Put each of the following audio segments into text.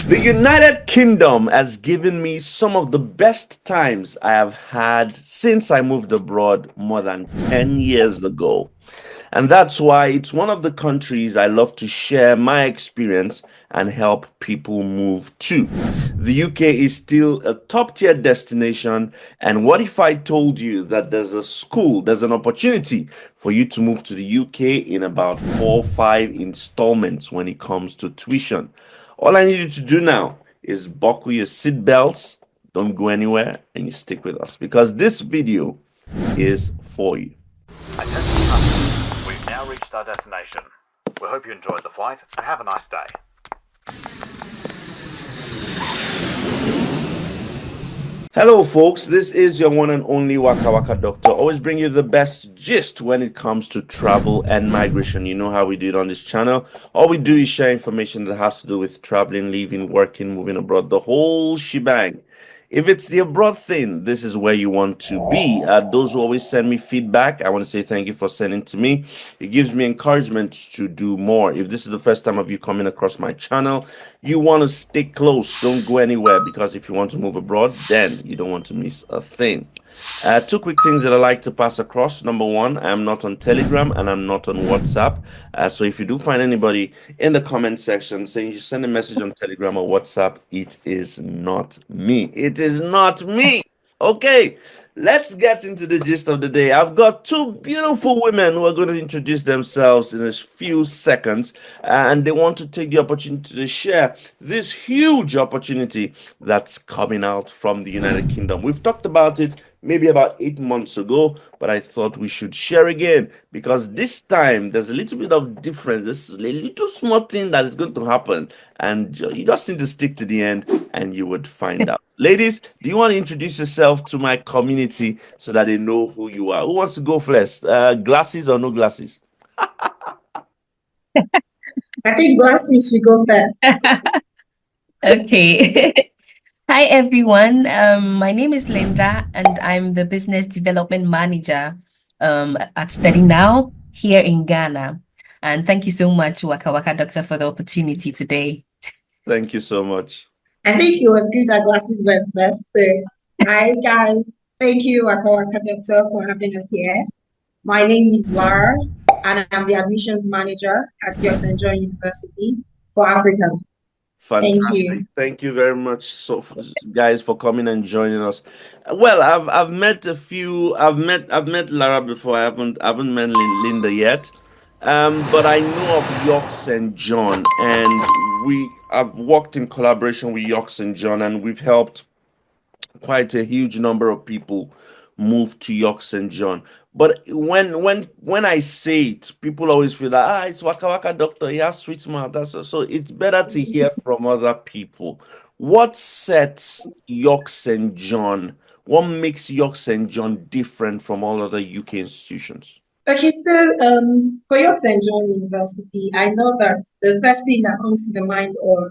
The United Kingdom has given me some of the best times I have had since I moved abroad more than 10 years ago. And that's why it's one of the countries I love to share my experience and help people move to. The UK is still a top tier destination. And what if I told you that there's an opportunity for you to move to the UK in about 4 or 5 installments when it comes to tuition? All I need you to do now is buckle your seatbelts, don't go anywhere, and you stick with us because this video is for you. Attention passengers, we've now reached our destination. We hope you enjoyed the flight and have a nice day. Hello, folks. This is your one and only Waka Waka Doctor. Always bring you the best gist when it comes to travel and migration. You know how we do it on this channel. All we do is share information that has to do with traveling, living, working, moving abroad, the whole shebang. If it's the abroad thing, this is where you want to be. Those who always send me feedback, I want to say thank you for sending to me. It gives me encouragement to do more. If this is the first time of you coming across my channel, you want to stick close. Don't go anywhere because if you want to move abroad, then you don't want to miss a thing. Two quick things that I like to pass across. Number one, I'm not on Telegram and I'm not on WhatsApp. So if you do find anybody in the comment section saying you send a message on Telegram or WhatsApp, it is not me. It is not me. Okay, let's get into the gist of the day. I've got two beautiful women who are going to introduce themselves in a few seconds, and they want to take the opportunity to share this huge opportunity that's coming out from the United Kingdom. We've talked about it maybe about 8 months ago, but I thought we should share again because this time there's a little bit of difference. This is a little small thing that is going to happen, and you just need to stick to the end and you would find out. Ladies, do you want to introduce yourself to my community so that they know who you are? Who wants to go first? Glasses or no glasses? I think glasses should go first. Okay. Hi, everyone. My name is Linda, and I'm the Business Development Manager at Steady Now here in Ghana. And thank you so much, Waka Waka Doctor, for the opportunity today. Thank you so much. I think it was good that glasses went first. So, hi guys. Thank you, Waka Waka Doctor, for having us here. My name is Lara, and I'm the admissions manager at York St. John University for Africa. Fantastic. Thank you very much, guys, for coming and joining us. Well, I've met a few. I've met Lara before. I haven't met Linda yet. But I know of York St. John, and I've worked in collaboration with York St. John, and we've helped quite a huge number of people move to York St. John. But when I say it, people always feel like it's Waka Waka Doctor, he has sweet mouth. So it's better to hear from other people. What sets York St. John? What makes York St. John different from all other UK institutions? Okay, so for York St. John University, I know that the first thing that comes to the mind of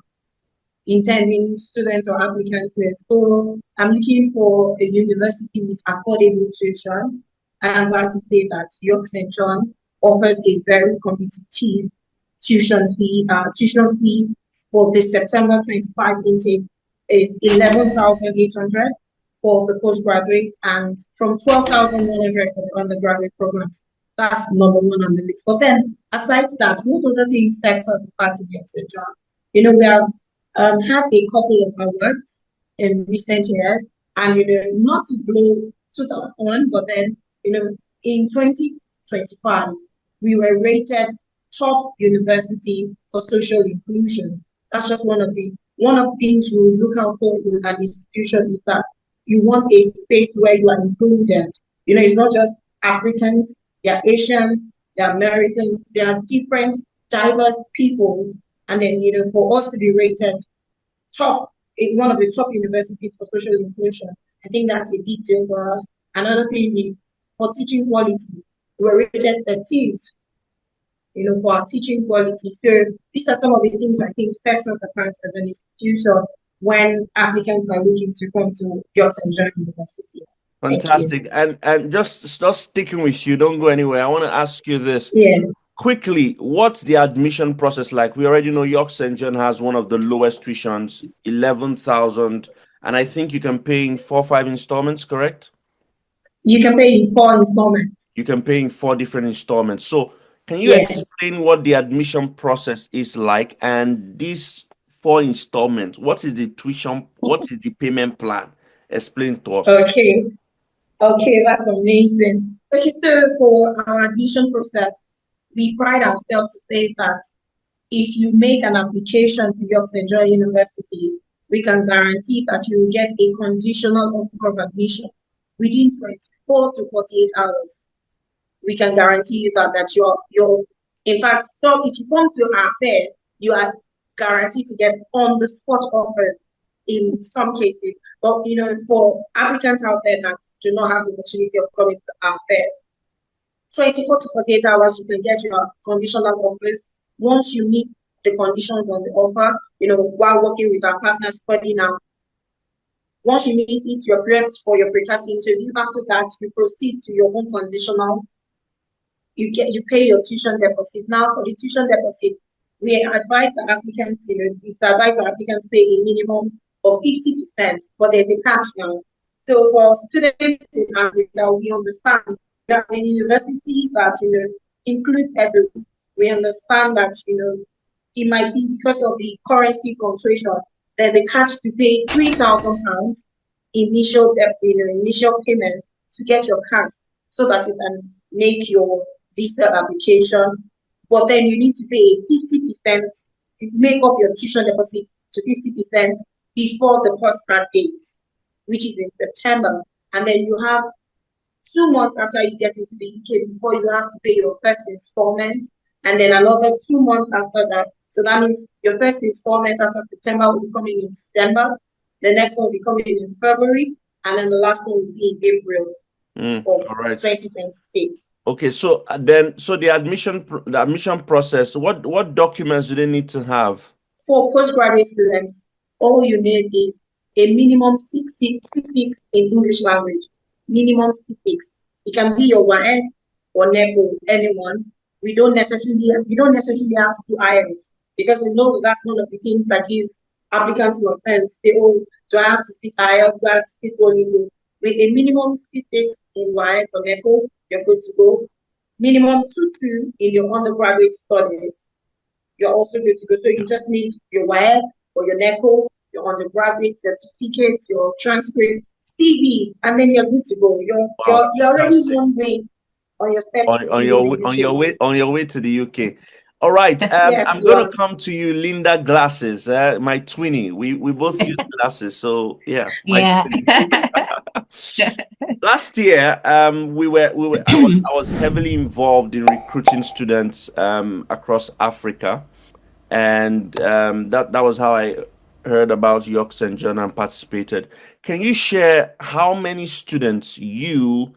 intending students or applicants is, so I'm looking for a university with affordable tuition. And I'm glad to say that York St. John offers a very competitive tuition fee. Tuition fee for the September 25 intake is 11,800 for the postgraduate and from 12,100 for the undergraduate programs. That's number one on the list. But then, aside that, what other things sets us apart in York St. John? You know, we have had a couple of awards in recent years, and not to blow to the horn, but then in 2025, we were rated top university for social inclusion. That's just one of the things you look out for in an institution is that you want a space where you are included. It's not just Africans, they are Asian, they are Americans, they are different, diverse people. And then, for us to be rated top, one of the top universities for social inclusion, I think that's a big deal for us. Another thing is for teaching quality. We're rated 13th, for our teaching quality. So these are some of the things I think sets us apart as an institution when applicants are looking to come to York St. John University. Fantastic. And just sticking with you, don't go anywhere. I want to ask you this. Yeah. quickly, what's the admission process like? We already know York St. John has one of the lowest tuitions, 11,000, and I think you can pay in 4 or 5 installments, correct? You can pay in 4 installments. You can pay in 4 different installments. So, can you Yes. explain what the admission process is like? And these 4 installments, what is the tuition? What is the payment plan? Explain to us. Okay. Okay, that's amazing. Okay, so for our admission process, we pride ourselves to say that if you make an application to York St. John University, we can guarantee that you will get a conditional offer of admission within 24 to 48 hours. We can guarantee you that you're in fact, so if you come to our fair, you are guaranteed to get on the spot offer in some cases. But for applicants out there that do not have the opportunity of coming to our fair, 24 to 48 hours, you can get your conditional offers. Once you meet the conditions on the offer, while working with our partners, Study Now, once you meet it, you're prepped for your precast interview. After that, you proceed to your own conditional. You pay your tuition deposit. Now, for the tuition deposit, we advise the applicants, it's advised the applicants pay a minimum of 50%, but there's a catch now. So for students in Africa, we understand that a university that includes everyone. We understand that it might be because of the currency fluctuation. There's a catch to pay £3,000 initial payment to get your cards so that you can make your visa application. But then you need to pay 50%, make up your tuition deposit to 50% before the course start date, which is in September. And then you have 2 months after you get into the UK before you have to pay your first installment, and then another 2 months after that. So that means your first installment after September will be coming in December, the next one will be coming in February, and then the last one will be in April of All right. 2026. Okay, so the admission process, what documents do they need to have? For postgraduate students, all you need is a minimum 6 in English language. Minimum 6. It can be your WAEC or NEPO, anyone. You don't necessarily have to do IELTS, because we know that's one of the things that gives applicants to offense. Say, oh, do I have to sit IELTS? Do I have to sit Duolingo? With a minimum 6 in WAEC or NEPO, you're good to go. Minimum 2 in your undergraduate studies, you're also good to go. So you just need your WAEC or your NEPO, your undergraduate certificates, your transcript, CV, and then you're good to go. You're already one way on your step on your way to the UK. All right. Yes, I'm gonna come to you, Linda Glasses, my twinnie. We both use glasses, so yeah. Yeah. Last year, I was heavily involved in recruiting students across Africa, and that was how I heard about York St. John and participated. Can you share how many students you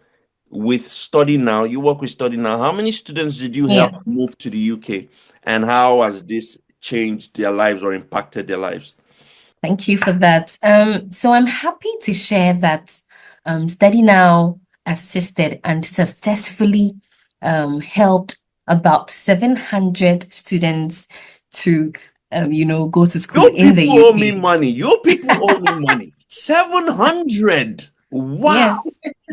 work with Study Now? How many students did you help move to the UK, and how has this changed their lives or impacted their lives? Thank you for that. So I'm happy to share that Study Now assisted and successfully helped about 700 students to go to school in the UK. Your people owe me money. Your people owe me money. 700. Wow.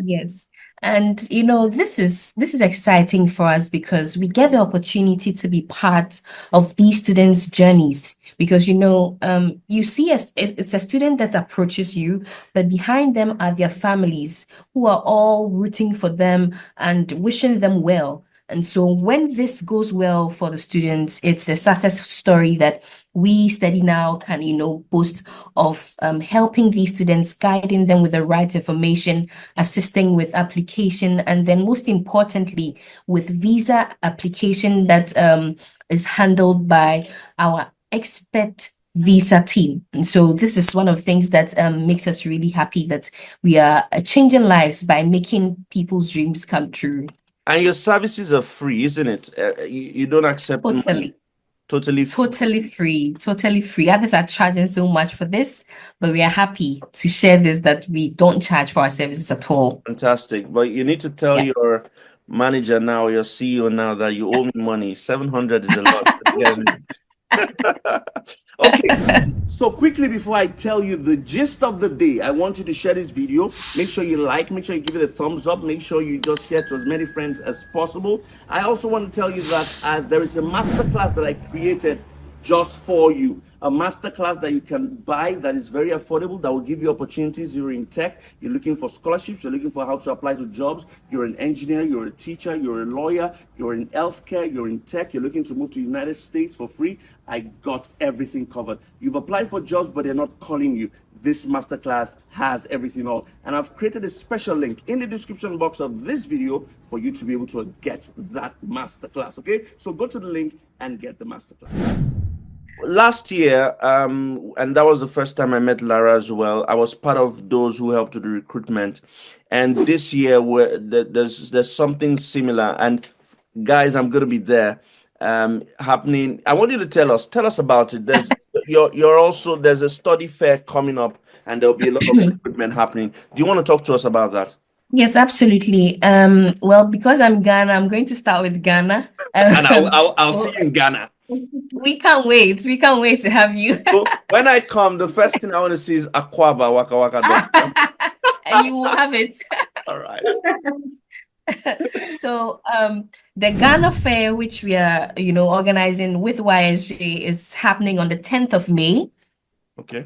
Yes. And this is exciting for us because we get the opportunity to be part of these students' journeys. Because you see it's a student that approaches you, but behind them are their families who are all rooting for them and wishing them well. And so when this goes well for the students, it's a success story that we Study Now can, boast of, helping these students, guiding them with the right information, assisting with application, and then most importantly, with visa application that is handled by our expert visa team. And so this is one of the things that makes us really happy that we are changing lives by making people's dreams come true. And your services are free, isn't it? You don't accept money. Totally free. Others are charging so much for this, but we are happy to share this that we don't charge for our services at all. Fantastic. But you need to tell your manager now, your CEO now, that you owe me money. 700 is a lot. Okay, so quickly before I tell you the gist of the day, I want you to share this video. Make sure you like, make sure you give it a thumbs up, make sure you just share to as many friends as possible. I also want to tell you that there is a masterclass that I created just for you. A masterclass that you can buy that is very affordable, that will give you opportunities. You're in tech, you're looking for scholarships, you're looking for how to apply to jobs, you're an engineer, you're a teacher, you're a lawyer, you're in healthcare, you're in tech, you're looking to move to the United States for free. I got everything covered. You've applied for jobs, but they're not calling you. This masterclass has everything all. And I've created a special link in the description box of this video for you to be able to get that masterclass, okay? So go to the link and get the masterclass. Last year, and that was the first time I met Lara as well. I was part of those who helped with the recruitment, and this year there's something similar. And guys, I'm gonna be there, happening. I want you to tell us about it. There's you're also there's a study fair coming up, and there'll be a lot of recruitment happening. Do you want to talk to us about that? Yes, absolutely. Well, because I'm Ghana, I'm going to start with Ghana. And I'll see you in Ghana. We can't wait. We can't wait to have you. So when I come, the first thing I want to see is Akwaba Waka Waka Doctor. And you will have it. All right. So the Ghana Fair, which we are, organizing with YSJ, is happening on the 10th of May. Okay.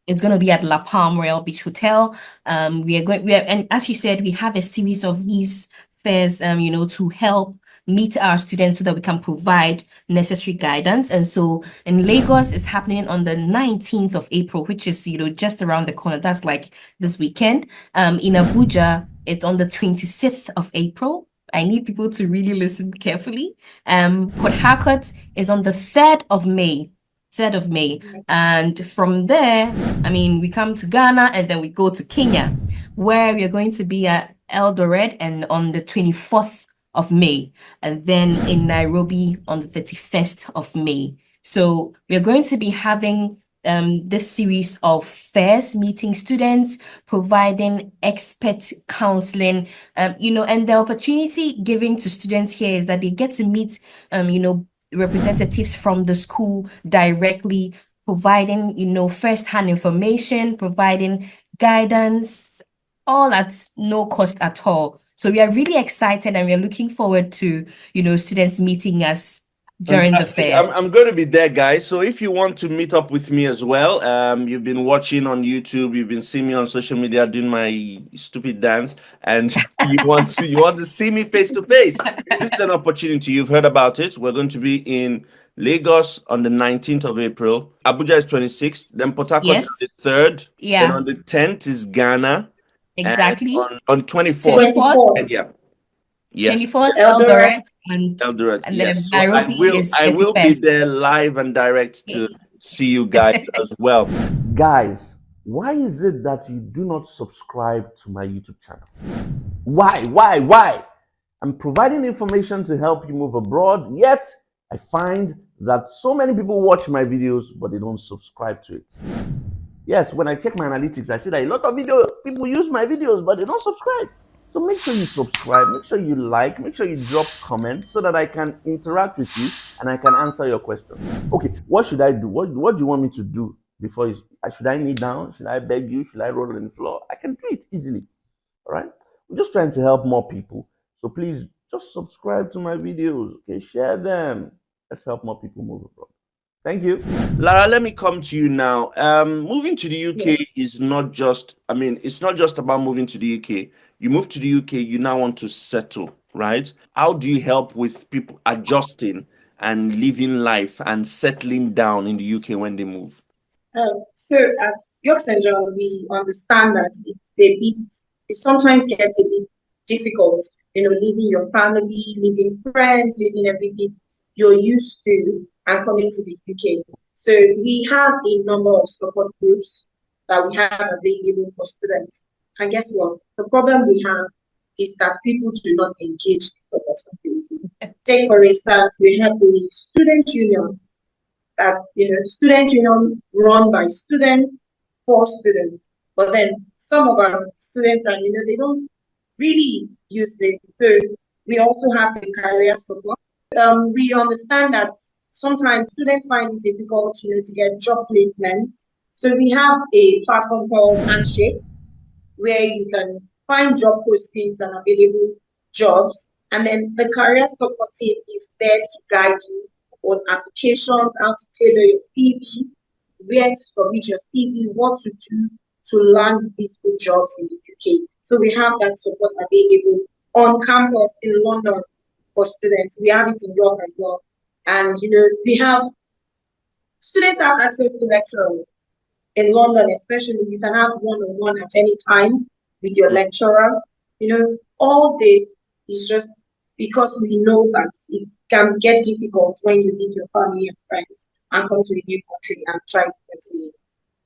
It's going to be at La Palm Royal Beach Hotel. And as you said, we have a series of these fairs, to help meet our students so that we can provide necessary guidance. And so in Lagos, it's happening on the 19th of April, which is, just around the corner. That's like this weekend. In Abuja, it's on the 26th of April. I need people to really listen carefully. Port Harcourt is on the 3rd of May. 3rd of May. And from there, we come to Ghana and then we go to Kenya, where we are going to be at Eldoret and on the 24th of May, and then in Nairobi on the 31st of May. So we are going to be having this series of fairs, meeting students, providing expert counseling, and the opportunity given to students here is that they get to meet, representatives from the school directly, providing, first-hand information, providing guidance, all at no cost at all. So we are really excited and we are looking forward to, students meeting us during the fair. I'm going to be there, guys. So if you want to meet up with me as well, you've been watching on YouTube, you've been seeing me on social media doing my stupid dance, and you want to see me face to face. This is an opportunity. You've heard about it. We're going to be in Lagos on the 19th of April. Abuja is 26th. Then Port Harcourt is the 3rd. Yeah. Then on the 10th is Ghana. Exactly. On 24th. Yeah. 24th, Eldoret, and then yes. Nairobi I will be there live and direct to see you guys as well. Guys, why is it that you do not subscribe to my YouTube channel? Why? I'm providing information to help you move abroad, yet I find that so many people watch my videos, but they don't subscribe to it. Yes, when I check my analytics, I see that a lot of people use my videos, but they don't subscribe. So make sure you subscribe, make sure you like, make sure you drop comments so that I can interact with you and I can answer your questions. Okay, what should I do? What do you want me to do before you? Should I kneel down? Should I beg you? Should I roll on the floor? I can do it easily. All right? I'm just trying to help more people. So please just subscribe to my videos. Okay, share them. Let's help more people move abroad. Thank you. Lara, let me come to you now. Moving to the UK is not just, it's not just about moving to the UK. You move to the UK, you now want to settle, right? How do you help with people adjusting and living life and settling down in the UK when they move? So at York St. John, we understand that it sometimes gets a bit difficult, leaving your family, leaving friends, leaving everything you're used to and coming to the UK. So we have a number of support groups that we have available for students. And guess what? The problem we have is that people do not engage in support activity. Take, for instance, we have the student union, that, student union run by students for students. But then some of our students are, they don't really use this. So We also have the career support. We understand that sometimes students find it difficult, to get job placements. So we have a platform called Handshake where you can find job postings and available jobs. And then the career support team is there to guide you on applications, how to tailor your CV, where to submit your CV, what to do to land these good jobs in the UK. So we have that support available on campus in London for students. We have it in York as well. And we have students have access to lecturers in London, especially. You can have one-on-one at any time with your lecturer. All this is just because we know that it can get difficult when you leave your family and friends and come to a new country and try to continue.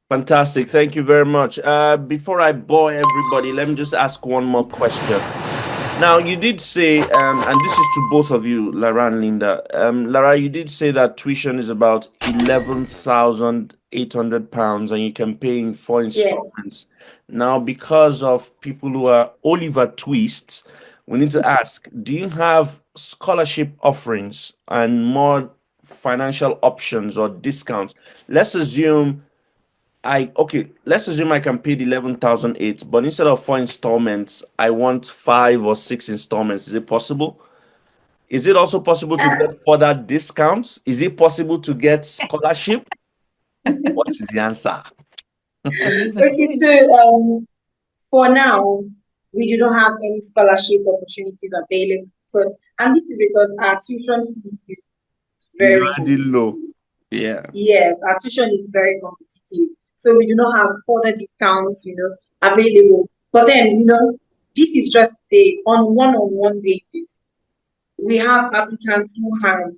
Fantastic. Thank you very much. Before I bore everybody, let me just ask one more question. Now, you did say, and this is to both of you, Lara and Linda. Lara, you did say that tuition is about £11,800 and you can pay in 4 installments. Yes. Now, because of people who are Oliver Twist, we need to ask, do you have scholarship offerings and more financial options or discounts? Let's assume let's assume I can pay the 11,008, but instead of 4 installments, I want 5 or 6 installments. Is it possible? Is it also possible to get further discounts? Is it possible to get scholarship? What is the answer? Okay, so for now, we do not have any scholarship opportunities available and this is because our tuition fee is very low. Yeah. Yes, our tuition is very competitive. So we do not have further discounts, available. But then, this is just on one-on-one basis. We have applicants who have,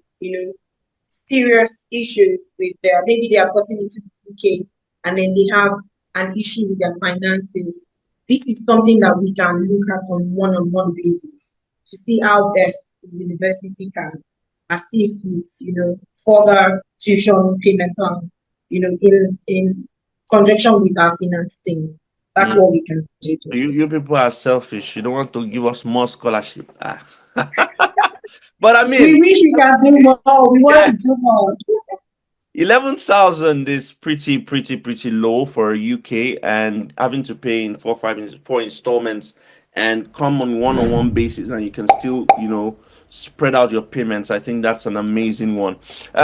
serious issues with maybe they are gotten into the UK and then they have an issue with their finances. This is something that we can look at on one-on-one basis to see how best the university can assist with, further tuition payment plan, in conjunction with our finance team. That's what we can do. You people are selfish. You don't want to give us more scholarship. But I mean, we wish we can do more. We want to do more. 11,000 is pretty low for a UK, and having to pay in 4 installments and come on one-on-one basis, and you can still, spread out your payments. I think that's an amazing one.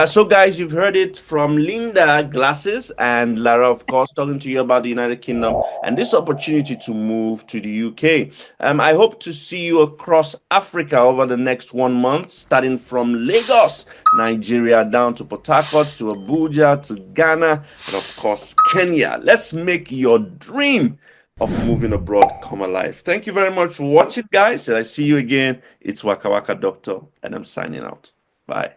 So guys, you've heard it from Linda Glasses and Lara, of course, talking to you about the United Kingdom and this opportunity to move to the UK. I hope to see you across Africa over the next 1 month, starting from Lagos, Nigeria, down to Port Harcourt, to Abuja, to Ghana, and of course, Kenya. Let's make your dream of moving abroad come alive. Thank you very much for watching, guys. And I see you again. It's Waka Waka Doctor, and I'm signing out. Bye.